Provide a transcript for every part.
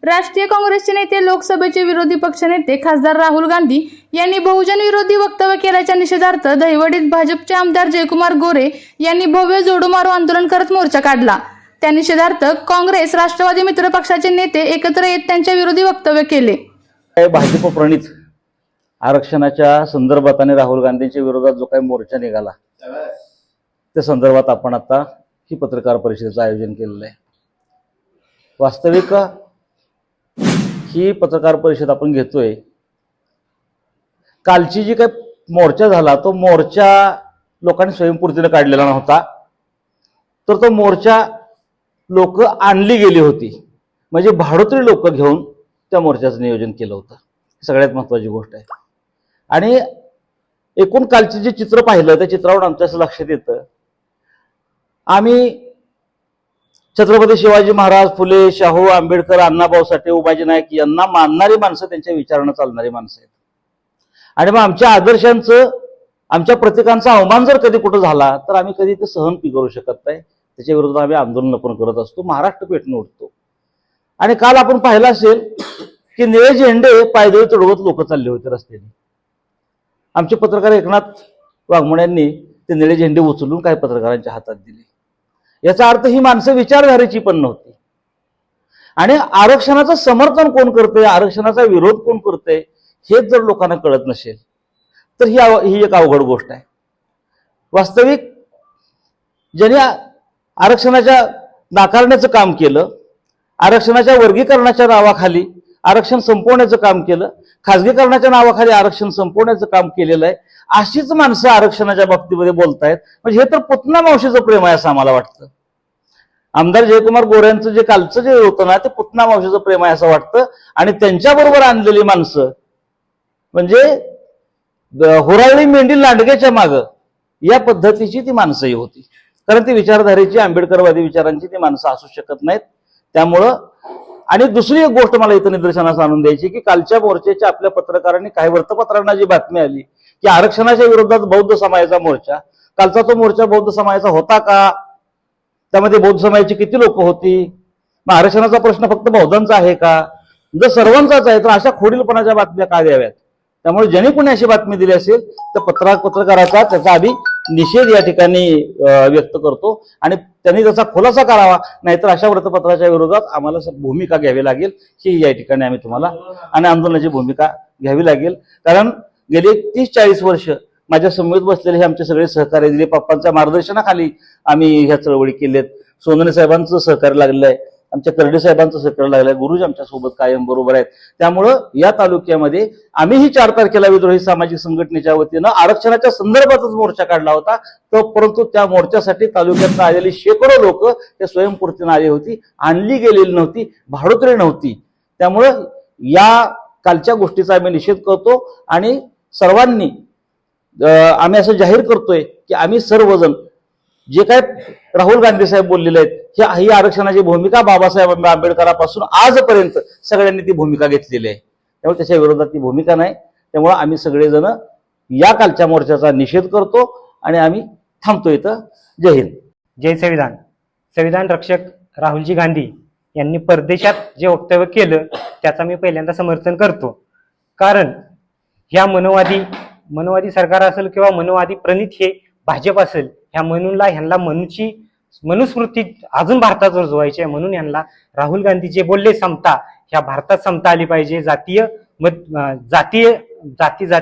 राष्ट्रीय काँग्रेसचे नेते लोकसभेचे विरोधी पक्षनेते खासदार राहुल गांधी यांनी बहुजन विरोधी वक्तव्य केल्याच्या निषेधार्थ दहिवडीत भाजपचे आमदार जयकुमार गोरे यांनी भव्य जोडू मारो आंदोलन करत मोर्चा काढला। त्या निषेधार्थ काँग्रेस राष्ट्रवादी मित्र पक्षाचे नेते एकत्र येत त्यांच्या विरोधी वक्तव्य केले। भाजप प्रणित आरक्षणाच्या संदर्भात आणि राहुल गांधींच्या विरोधात जो काही मोर्चा निघाला त्या संदर्भात आपण आता ही पत्रकार परिषदेचं आयोजन केलेलं आहे। वास्तविक ही पत्रकार परिषद आपण घेतोय, कालची जी काही मोर्चा झाला तो मोर्चा लोकांनी स्वयंपूर्तीने काढलेला नव्हता, तर तो मोर्चा लोक आणली गेली होती, म्हणजे भाडोत्री लोक घेऊन त्या मोर्चाचं नियोजन केलं होतं। सगळ्यात महत्त्वाची गोष्ट आहे। आणि एकूण कालचे जे चित्र पाहिलं त्या चित्रावरून आमच्या असं लक्षात येतं, आम्ही छत्रपती शिवाजी महाराज, फुले, शाहू, आंबेडकर, अण्णाभाऊ साठे, उमाजी नाईक यांना मानणारी माणसं, त्यांच्या विचारानं चालणारी माणसं आहेत। आणि मग आमच्या आदर्शांचं, आमच्या प्रतीकांचा अवमान जर कधी कुठं झाला तर आम्ही कधी ते सहन करू शकत नाही। त्याच्या विरोधात आम्ही आंदोलन पण करत असतो, महाराष्ट्र पेटून उठतो। आणि काल आपण पाहिलं असेल की निळे झेंडे पायदळी तुडवत लोक चालले होते रस्त्याने। आमचे पत्रकार एकनाथ वाघमोडे यांनी ते निळे झेंडे उचलून काही पत्रकारांच्या हातात दिले। याचा अर्थ ही माणसं विचारधारेची पण नव्हती। आणि आरक्षणाचं समर्थन कोण करतंय, आरक्षणाचा विरोध कोण करतंय हेच जर लोकांना कळत नसेल तर ही एक अवघड गोष्ट आहे। वास्तविक ज्यांनी आरक्षणाच्या नाकारण्याचं काम केलं, आरक्षणाच्या वर्गीकरणाच्या नावाखाली आरक्षण संपवण्याचं काम केलं, खासगीकरणाच्या नावाखाली आरक्षण संपवण्याचं काम केलेलं आहे, अशीच माणसं आरक्षणाच्या बाबतीमध्ये बोलतायत। म्हणजे हे तर पुतना मावशीचं प्रेम आहे असं आम्हाला वाटतं। आमदार जयकुमार गोऱ्यांचं जे कालचं जे होतं ना ते पुतना मावशीचं प्रेम आहे असं वाटतं। आणि त्यांच्याबरोबर आणलेली माणसं म्हणजे हुराळी मेंढी लांडग्याच्या मागं या पद्धतीची ती माणसंही होती, कारण ती विचारधारेची आंबेडकरवादी विचारांची ती माणसं असू शकत नाहीत। त्यामुळं आणि दुसरी एक गोष्ट मला इथं निदर्शनास आणून द्यायची की कालच्या मोर्चाच्या आपल्या पत्रकारांनी काही वृत्तपत्रांना जी बातमी आली की आरक्षणाच्या विरोधात बौद्ध समाजाचा मोर्चा, कालचा तो मोर्चा बौद्ध समाजाचा होता का, त्यामध्ये बौद्ध समाजाची किती लोक होती, मग आरक्षणाचा प्रश्न फक्त बौद्धांचा आहे का, जर सर्वांचाच आहे तर अशा खोडीलपणाच्या बातम्या का द्याव्यात। त्यामुळे ज्यांनी कोणी अशी बातमी दिली असेल तर पत्रकाराचा त्याचा आधी निषेध या ठिकाणी व्यक्त करतो आणि त्यांनी त्याचा खुलासा करावा, नाहीतर अशा वृत्तपत्राच्या विरोधात आम्हाला भूमिका घ्यावी लागेल ही या ठिकाणी आम्ही तुम्हाला आणि आंदोलनाची भूमिका घ्यावी लागेल। कारण गेली 30-40 वर्ष माझ्या समवेत बसलेले हे आमचे सगळे सहकार्य दिले, पप्पांच्या मार्गदर्शनाखाली आम्ही ह्या चळवळी केल्यात। सोनवणे साहेबांचं सहकार्य लागलं आहे, आमच्या कर्डे साहेबांचं सहकार्य लागलं आहे, गुरुजी आमच्या सोबत कायम बरोबर आहेत। त्यामुळं या तालुक्यामध्ये आम्हीही 4 तारखेला विद्रोही सामाजिक संघटनेच्या वतीनं आरक्षणाच्या संदर्भातच मोर्चा काढला होता, परंतु त्या मोर्चासाठी तालुक्यात आलेली शेकडो लोक त्या स्वयंपूर्तीने आली होती, आणली गेलेली नव्हती, भाडोत्री नव्हती। त्यामुळं या कालच्या गोष्टीचा आम्ही निषेध करतो आणि सर्वांनी आम्ही असं जाहीर करतोय की आम्ही सर्वजण जे काय राहुल गांधी साहेब बोललेले आहेत ही आरक्षणाची भूमिका बाबासाहेब आंबेडकरांपासून आजपर्यंत सगळ्यांनी ती भूमिका घेतलेली आहे। त्यामुळे त्याच्या विरोधात ती भूमिका नाही। त्यामुळे आम्ही सगळेजण या कालच्या मोर्चाचा निषेध करतो आणि आम्ही थांबतो इथं। जय हिंद, जय संविधान। संविधान रक्षक राहुलजी गांधी यांनी परदेशात जे वक्तव्य केलं त्याचा मी पहिल्यांदा समर्थन करतो, कारण ह्या मनोवादी सरकार असेल किंवा मनोवादी प्रणित हे भाजप असेल, ह्या ह्यांना मनुस्मृती अजून भारतात रुजवायची आहे। म्हणून ह्यांना राहुल गांधी जे बोलले समता, ह्या भारतात समता आली पाहिजे, जाती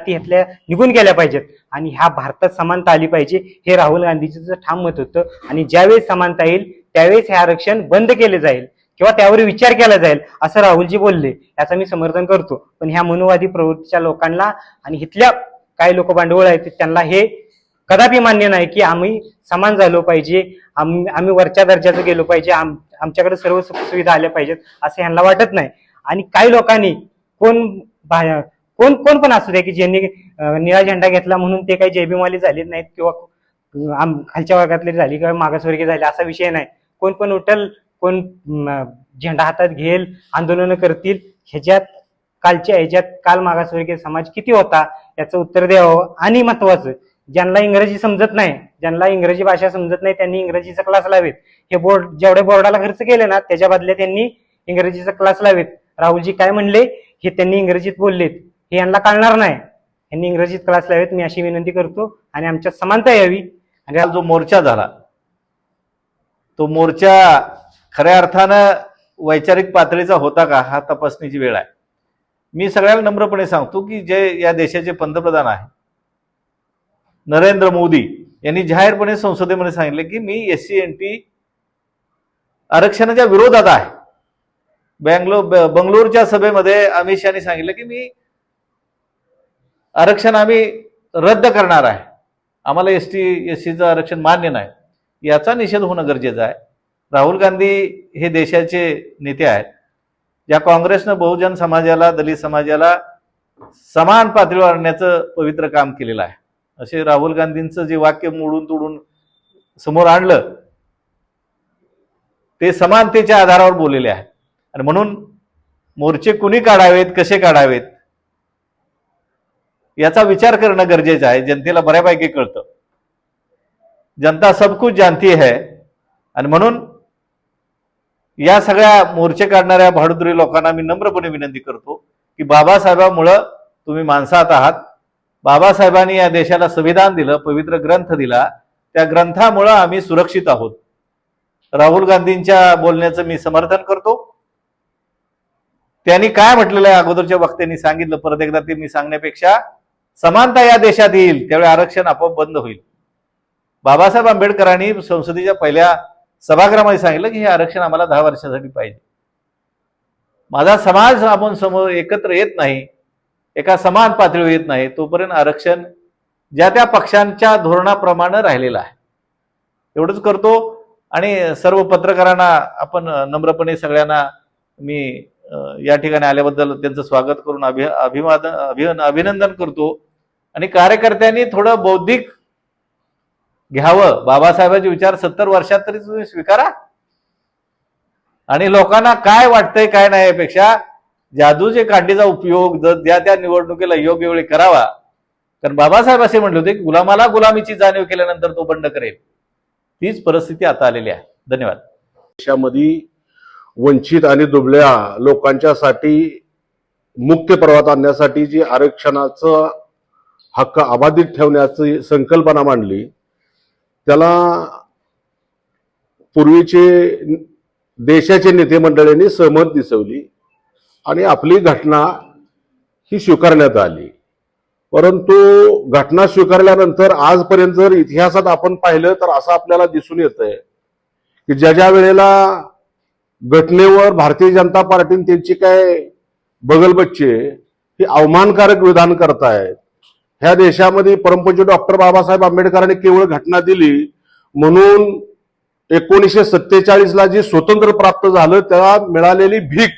ह्यातल्या निघून गेल्या पाहिजेत आणि ह्या भारतात समानता आली पाहिजे, हे राहुल गांधीचं ठाम मत होतं। आणि ज्यावेळेस समानता येईल त्यावेळेस हे आरक्षण बंद केले जाईल किंवा त्यावर विचार केला जाईल असं राहुलजी बोलले, याचं मी समर्थन करतो। पण ह्या मनोवादी प्रवृत्तीच्या लोकांना आणि इथल्या काही लोक भांडवल आहेत त्यांना हे कदापि मान्य नाही की आम्ही समान झालो पाहिजे, आम्ही वरच्या दर्जाचं गेलो पाहिजे, आमच्याकडे सर्व सुखसुविधा आल्या पाहिजेत असं ह्यांना वाटत नाही। आणि काही लोकांनी कोण पण असू द्या की ज्यांनी निळा झेंडा घेतला म्हणून ते काही जयभीमाली झाले नाहीत किंवा खालच्या वर्गातले झाले किंवा मागासवर्गीय झाले असा विषय नाही। कोण पण उठल, कोण झेंडा हातात घेईल, आंदोलन करतील, ह्याच्यात काल मागासवर्गीय समाज किती होता याचं उत्तर द्यावं। आणि महत्वाचं, ज्यांना इंग्रजी समजत नाही, ज्यांना इंग्रजी भाषा समजत नाही त्यांनी इंग्रजीचा क्लास लावेत। हे बोर्ड जेवढे बोर्डाला खर्च केले ना त्याच्या बदल्यात त्यांनी इंग्रजीचा क्लास लावेत। राहुलजी काय म्हणले हे त्यांनी इंग्रजीत बोललेत, हे यांना कळणार नाही. यांनी इंग्रजीत क्लास लावेत, मी अशी विनंती करतो, आणि आमच्यात समानता यावी. आणि जो मोर्चा झाला तो मोर्चा खऱ्या अर्थानं वैचारिक पातळीचा होता का, हा तपासणीची वेळ आहे. मी सगळ्यांना नम्रपणे सांगतो की जे या देशाचे पंतप्रधान आहे नरेंद्र मोदी यांनी जाहीरपणे संसदेमध्ये सांगितले की मी SC/NT आरक्षणाच्या विरोधात आहे. बंगलोरच्या सभेमध्ये अमित शहानी सांगितलं की मी आरक्षण आम्ही रद्द करणार आहे, आम्हाला ST/SCचं आरक्षण मान्य नाही. याचा निषेध होणं गरजेचं आहे. राहुल गांधी हे देशाचे नेते आहेत, ज्या काँग्रेसनं बहुजन समाजाला, दलित समाजाला समान पातळीवर आणण्याचं पवित्र काम केलेलं आहे. असे राहुल गांधींचं जे वाक्य मोडून तोडून समोर आणलं ते समानतेच्या आधारावर बोललेले आहे. आणि म्हणून मोर्चे कुणी काढावेत, कसे काढावेत याचा विचार करणं गरजेचं आहे. जनतेला बऱ्यापैकी कळतं, जनता सब कुछ जानती है. आणि म्हणून या सगळ्या मोर्चे काढणाऱ्या भाडुत्री लोकांना मी नम्रपणे विनंती करतो की बाबासाहेबांमुळं तुम्ही माणसात आहात. बाबासाहेबांनी या देशाला संविधान दिलं, पवित्र ग्रंथ दिला, त्या ग्रंथामुळं आम्ही सुरक्षित आहोत. राहुल गांधींच्या बोलण्याचं मी समर्थन करतो. त्यांनी काय म्हटलेलं आहे अगोदरच्या वक्त्यांनी सांगितलं, परत एकदा ते मी सांगण्यापेक्षा, समानता या देशात येईल त्यावेळी आरक्षण आपोआप बंद होईल. बाबासाहेब आंबेडकरांनी संसदेच्या पहिल्या सभागृहामध्ये सांगितलं की हे आरक्षण आम्हाला 10 वर्षासाठी पाहिजे. माझा समाज आपण समोर एकत्र येत नाही, एका समान पातळीवर येत नाही, तोपर्यंत आरक्षण ज्या त्या पक्षांच्या धोरणाप्रमाणे राहिलेलं आहे. एवढंच करतो. आणि सर्व पत्रकारांना आपण नम्रपणे सगळ्यांना मी या ठिकाणी आल्याबद्दल त्यांचं स्वागत करून अभिनंदन करतो. आणि कार्यकर्त्यांनी थोडं बौद्धिक घ्यावं. बाबासाहेबांचे विचार 70 वर्षात तरी तुम्ही स्वीकारा. आणि लोकांना काय वाटतंय काय नाही यापेक्षा जादूचे कांडीचा उपयोग ज्या त्या निवडणुकीला योग्य वेळी करावा. कारण बाबासाहेब असे म्हटले होते की गुलामाला गुलामीची जाणीव केल्यानंतर तो बंड करेल. तीच परिस्थिती आता आलेली आहे. धन्यवाद. देशामध्ये वंचित आणि दुबळ्या लोकांच्यासाठी मुख्य प्रवाहात आणण्यासाठी जी आरक्षणाचा हक्क अबाधित ठेवण्याची संकल्पना मांडली, त्याला पूर्वीचे देशाचे नेते मंडळींनी सहमत दिसवली आणि आपली घटना ही स्वीकारण्यात आली. परंतु घटना स्वीकारल्यानंतर आजपर्यंत जर इतिहासात आपण पाहिलं तर असं आपल्याला दिसून येतंय की ज्या वेळेला घटनेवर भारतीय जनता पार्टीने त्यांची काय बगलबच्चे ही अवमानकारक विधान करतायत. ह्या देशामध्ये परमपूज्य डॉक्टर बाबासाहेब आंबेडकरांनी केवळ घटना दिली म्हणून 1947ला जे स्वातंत्र्य प्राप्त झालं त्याला मिळालेली भीक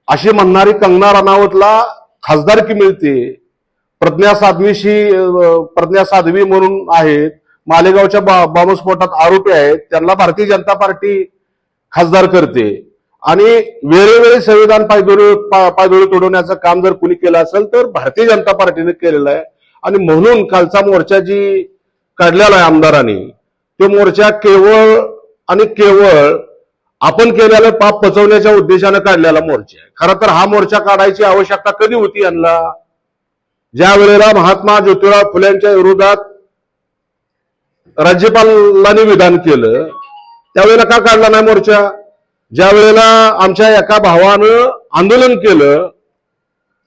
अशी म्हणणारी कंगना राणावतला खासदारकी मिळते. प्रज्ञा साध्वी म्हणून आहेत, मालेगावच्या बॉम्बस्फोटात आरोपी आहेत, त्यांना भारतीय जनता पार्टी खासदार करते. आणि वेळोवेळी संविधान पायदोळी तोडवण्याचं काम जर कुणी केलं असेल तर भारतीय जनता पार्टीने केलेलं आहे. आणि म्हणून कालचा मोर्चा जी काढलेला आहे आमदारांनी, तो मोर्चा केवळ आणि केवळ आपण केलेलं पाप पचवण्याच्या उद्देशानं काढलेला मोर्चा आहे. खरं तर हा मोर्चा काढायची आवश्यकता कधी होती यांना? ज्या वेळेला महात्मा ज्योतिराव फुलेंच्या विरोधात राज्यपालांनी विधान केलं त्यावेळेला का काढला नाही मोर्चा? ज्या वेळेला आमच्या एका भावानं आंदोलन केलं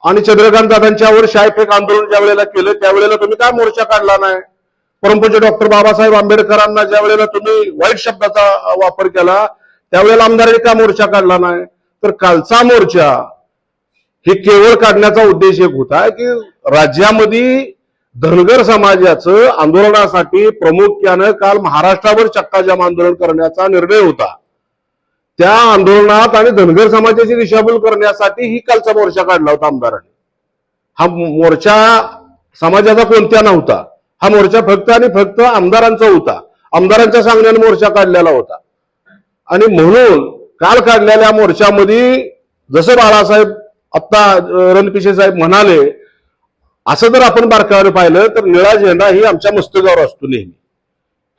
आणि चंद्रकांत दादांच्यावर शायफेक आंदोलन ज्या वेळेला केलं त्यावेळेला तुम्ही काय मोर्चा काढला नाही? परमपूज्य डॉक्टर बाबासाहेब आंबेडकरांना ज्या वेळेला तुम्ही वाईट शब्दाचा वापर केला त्यावेळेला आमदारांनी का मोर्चा काढला नाही? तर कालचा मोर्चा हे केवळ काढण्याचा उद्देश एक होता की राज्यामध्ये धनगर समाजाचं आंदोलनासाठी प्रामुख्यानं काल महाराष्ट्रावर चक्काजाम आंदोलन करण्याचा निर्णय होता. त्या आंदोलनात आणि धनगर समाजाची दिशाभूल करण्यासाठी ही कालचा मोर्चा काढला होता आमदारांनी. हा मोर्चा समाजाचा कोणत्या नव्हता, हा मोर्चा फक्त आणि फक्त आमदारांचा होता. आमदारांच्या सांगण्याने मोर्चा काढलेला होता. आणि म्हणून काल काढलेल्या मोर्चामध्ये जसं बाळासाहेब आत्ता रणपिसे साहेब म्हणाले, असं जर आपण बारकाईने पाहिलं तर निळा झेंडा ही आमच्या मस्तकावर असतो नेहमी.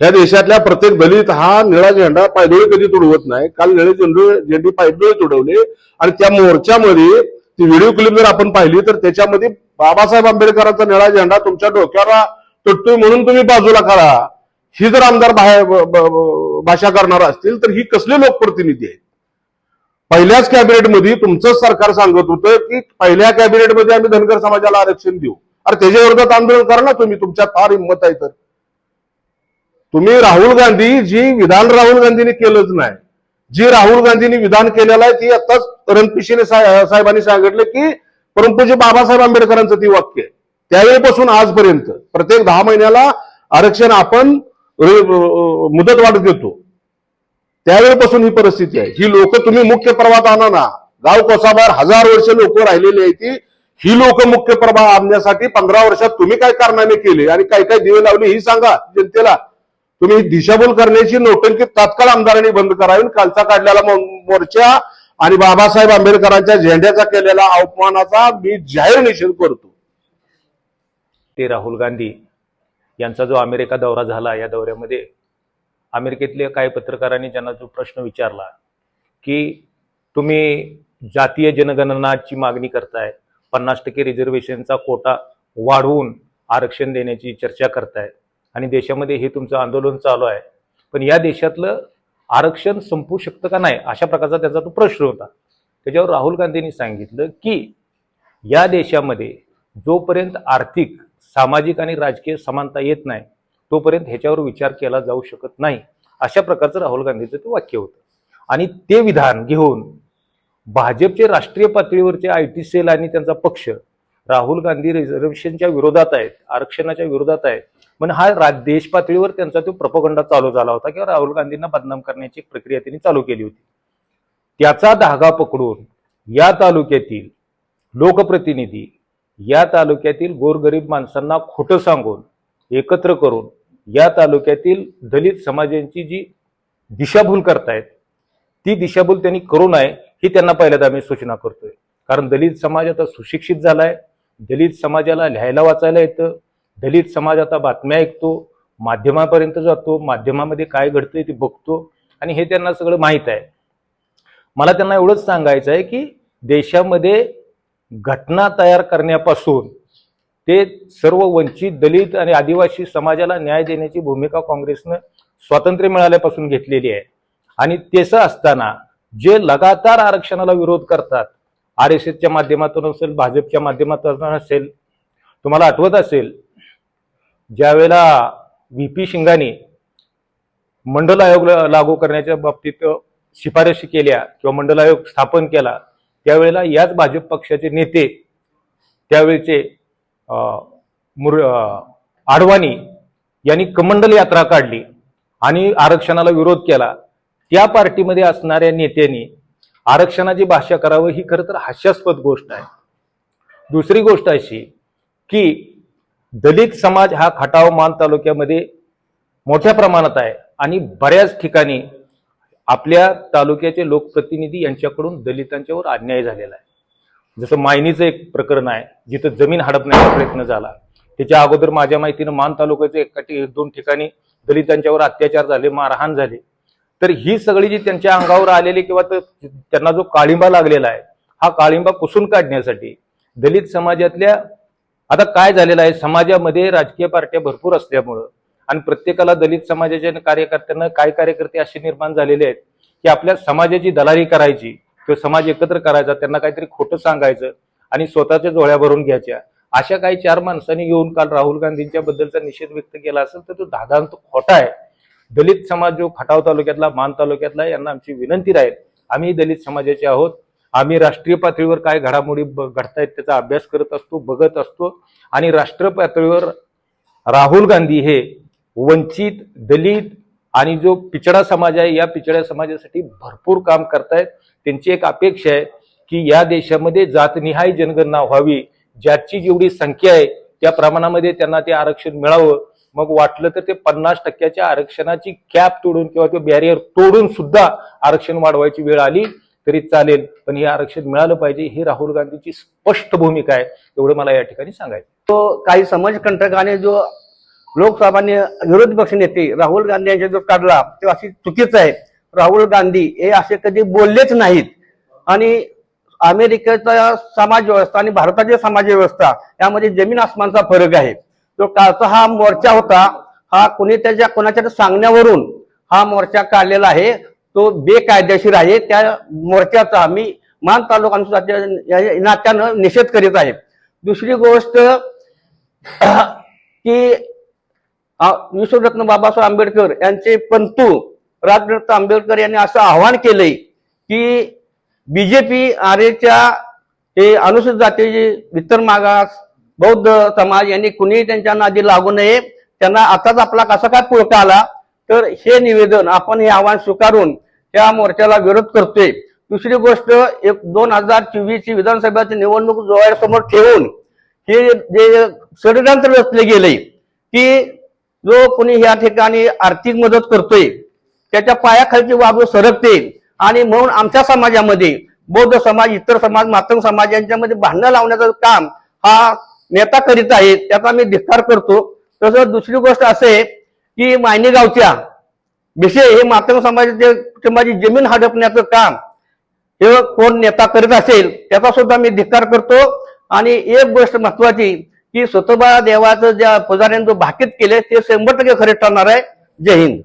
ह्या देशातल्या प्रत्येक दलित हा निळा झेंडा पायदोळी कधी तुडवत नाही. काल निळे झेंडे पायदोळी तुडवले आणि त्या मोर्चामध्ये ती व्हिडिओ क्लिप जर आपण पाहिली तर त्याच्यामध्ये बाबासाहेब आंबेडकरांचा निळा झेंडा तुमच्या डोक्याला तुटतोय म्हणून तुम्ही बाजूला करा, ही जर आमदार भाषा करणार असतील तर ही कसले लोकप्रतिनिधी आहेत? पहिल्याच कॅबिनेटमध्ये तुमचंच सरकार सांगत होतं की पहिल्या कॅबिनेटमध्ये आम्ही धनगर समाजाला आरक्षण देऊ. अरे त्याच्या विरोधात आंदोलन करा ना तुम्ही, तुमच्यात फार हिंमत आहे तर. तुम्ही राहुल गांधी जी विधान राहुल गांधींनी केलंच नाही, जी राहुल गांधींनी विधान केलेलं आहे ती आताच रणपिशेने साहेबांनी सांगितलं की परमपूज्य बाबासाहेब आंबेडकरांचं ती वाक्य आहे. त्यावेळीपासून आजपर्यंत प्रत्येक 10 महिन्याला आरक्षण आपण मुदतवाढ देतो. त्यावेळेपासून ही परिस्थिती आहे. ही लोक तुम्ही मुख्य प्रवाहात आणा ना. गाव कोसाबाहेर 1000 वर्ष लोक राहिलेली आहेत. ही लोक मुख्य प्रवाह आणण्यासाठी 15 वर्षात तुम्ही काय कारनामे केले आणि काय काय दिवे लावले ही सांगा जनतेला. तुम्ही दिशाभूल करण्याची नोटंकी तात्काळ आमदारांनी बंद करावी. कालचा काढलेला मोर्चा आणि बाबासाहेब आंबेडकरांच्या झेंड्याचा केलेला अपमानाचा मी जाहीर निषेध करतो. ते राहुल गांधी यांचा जो अमेरिका दौरा झाला, या दौऱ्यामध्ये अमेरिकेतल्या काही पत्रकारांनी ज्यांना जो प्रश्न विचारला की तुम्ही जातीय जनगणनाची मागणी करताय, 50% रिझर्वेशनचा कोटा वाढवून आरक्षण देण्याची चर्चा करताय आणि देशामध्ये हे तुमचं आंदोलन चालू आहे, पण या देशातलं आरक्षण संपू शकतं का नाही, अशा प्रकारचा त्याचा तो प्रश्न होता. त्याच्यावर राहुल गांधींनी सांगितलं की या देशामध्ये जोपर्यंत आर्थिक, सामाजिक आणि राजकीय समानता येत नाही तोपर्यंत ह्याच्यावर विचार केला जाऊ शकत नाही, अशा प्रकारचं राहुल गांधीचं ते वाक्य होतं. आणि ते विधान घेऊन भाजपचे राष्ट्रीय पातळीवरचे IT सेल आणि त्यांचा पक्ष राहुल गांधी रिझर्वेशनच्या विरोधात आहेत, आरक्षणाच्या विरोधात आहेत, पण हा देश पातळीवर त्यांचा तो प्रोपगंडा चालू झाला होता किंवा राहुल गांधींना बदनाम करण्याची प्रक्रिया त्यांनी चालू केली होती. त्याचा धागा पकडून या तालुक्यातील लोकप्रतिनिधी, या तालुक्यातील गोरगरीब माणसांना खोटं सांगून एकत्र करून या तालुक्यातील दलित समाजांची जी दिशाभूल करतायत ती दिशाभूल त्यांनी करू नये ही त्यांना पहिल्यांदा आम्ही सूचना करतोय. कारण दलित समाज आता सुशिक्षित झालाय, दलित समाजाला लिहायला वाचायला येतं, दलित समाज आता बातम्या ऐकतो, माध्यमापर्यंत जातो, माध्यमामध्ये काय घडतंय ते बघतो आणि हे त्यांना सगळं माहीत आहे. मला त्यांना एवढंच सांगायचं आहे की देशामध्ये घटना तयार करण्यापासून ते सर्व वंचित, दलित आणि आदिवासी समाजाला न्याय देण्याची भूमिका काँग्रेसनं स्वातंत्र्य मिळाल्यापासून घेतलेली आहे. आणि तसं असताना जे लगातार आरक्षणाला विरोध करतात, RSSच्या माध्यमातून असेल, भाजपच्या माध्यमातून असेल, तुम्हाला आठवत असेल ज्यावेळेला VP सिंगांनी मंडल आयोग लागू करण्याच्या बाबतीत शिफारशी केल्या किंवा मंडल आयोग स्थापन केला, त्यावेळेला याच भाजप पक्षाचे नेते त्यावेळेचे आडवाणी यांनी कमंडल यात्रा काढली आणि आरक्षणाला विरोध केला. त्या पार्टीमध्ये असणाऱ्या नेत्यांनी आरक्षणाची भाषा करावं ही खरं तर हास्यास्पद गोष्ट आहे. दुसरी गोष्ट अशी की दलित समाज हा खटाव मान तालुक्यामध्ये मोठ्या प्रमाणात आहे आणि बऱ्याच ठिकाणी आपल्या तालुक्याचे लोकप्रतिनिधी यांच्याकडून दलितांच्यावर अन्याय झालेला आहे. जसं मायनीचं एक प्रकरण आहे जिथं जमीन हडपण्याचा प्रयत्न झाला. त्याच्या अगोदर माझ्या माहितीनं मान तालुक्याचे 1-2 ठिकाणी दलितांच्यावर अत्याचार झाले, मारहाण झाले. तर ही सगळी जी त्यांच्या अंगावर आलेली किंवा त्यांना जो काळिंबा लागलेला आहे हा काळिंबा पुसून काढण्यासाठी दलित समाजातल्या, आता काय झालेलं आहे समाजामध्ये राजकीय पार्ट्या भरपूर असल्यामुळं आणि प्रत्येकाला दलित समाजाच्या कार्यकर्त्यांना काय कार्यकर्ते असे निर्माण झालेले आहेत की आपल्या समाजाची दलाली करायची, तो समाज एकत्र करायचा, त्यांना काहीतरी खोटं सांगायचं आणि स्वतःच्या जोळ्या भरून घ्यायच्या. अशा काही 4 माणसांनी येऊन काल राहुल गांधींच्या बद्दलचा निषेध व्यक्त केला असेल तर तो धादांत खोटा आहे. दलित समाज जो खटाव तालुक्यातला, मान तालुक्यातला, यांना आमची विनंती राहील, आम्ही दलित समाजाचे आहोत, आम्ही राष्ट्रीय पातळीवर काय घडामोडी घडतायत त्याचा अभ्यास करत असतो, बघत असतो आणि राष्ट्रीय पातळीवर राहुल गांधी हे वंचित, दलित आणि जो पिछडा समाज आहे या पिछड्या समाजासाठी भरपूर काम करतायत. त्यांची एक अपेक्षा आहे की या देशामध्ये जातनिहाय जनगणना व्हावी, ज्याची जेवढी संख्या आहे त्या प्रमाणामध्ये त्यांना ते आरक्षण मिळावं. मग वाटलं तर ते 50% आरक्षणाची कॅप तोडून किंवा तो बॅरियर तोडून सुद्धा आरक्षण वाढवायची वेळ आली तरी चालेल, पण हे आरक्षण मिळालं पाहिजे ही राहुल गांधीची स्पष्ट भूमिका आहे. एवढं मला या ठिकाणी सांगायचं. तो काही समाजकंटकाने जो लोकसभाने विरोधी पक्ष नेते राहुल गांधी यांच्या जो काढला ते अशी चुकीचं आहे. राहुल गांधी हे असे कधी बोललेच नाहीत आणि अमेरिकेचा समाज व्यवस्था आणि भारताची समाज व्यवस्था यामध्ये जमीन आसमानचा फरक आहे. तो कालचा हा मोर्चा होता, हा कोणाच्या सांगण्यावरून हा मोर्चा काढलेला आहे, तो बेकायदेशीर आहे. त्या मोर्चाचा आम्ही मान तालुका अनुसूचित नात्यानं निषेध करीत आहे. दुसरी गोष्ट की विश्वरत्न बाबासाहेब आंबेडकर यांचे पंतू राजरत्न आंबेडकर यांनी असं आवाहन केलंय की बीजेपी आर्यच्या हे अनुसूचित जातीचे इतर मागास बौद्ध समाज यांनी कुणीही त्यांच्या नादी लागू नये. त्यांना आताच आपला कसा काय पुळका आला, तर हे निवेदन आपण हे आव्हान स्वीकारून त्या मोर्चाला विरोध करतोय. दुसरी गोष्ट 2024 ची विधानसभेची निवडणूक डोळ्यासमोर ठेवून हे जे षडयंत्र रचले गेले की जो कोणी या ठिकाणी आर्थिक मदत करतोय त्याच्या पायाखालची बाजू सरकते आणि म्हणून आमच्या समाजामध्ये बौद्ध समाज, इतर समाज, मातंग समाज यांच्यामध्ये भांडणं लावण्याचं काम हा नेता करीत आहे, त्याचा मी धिक्कार करतो. तसंच दुसरी गोष्ट असे आहे की मायनी गावच्या विषय हे मातंग समाजाची जमीन हडपण्याचं काम हे कोण नेता करीत असेल त्याचा सुद्धा मी धिक्कार करतो. आणि एक गोष्ट महत्वाची की स्वतःबा देवाचं ज्या पुजाऱ्यांनी जो भाकीत केले ते 100% खरे ठरणार आहे. जय हिंद.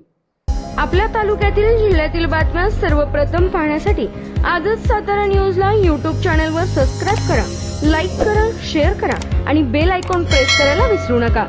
आपल्या तालुक्यातील जिल्ह्यातील बातम्या सर्वप्रथम पाहण्यासाठी आजच सातारा न्यूजला यूट्यूब चॅनलवर सबस्क्राईब करा, लाईक करा, शेअर करा आणि बेल आयकॉन प्रेस करायला विसरू नका.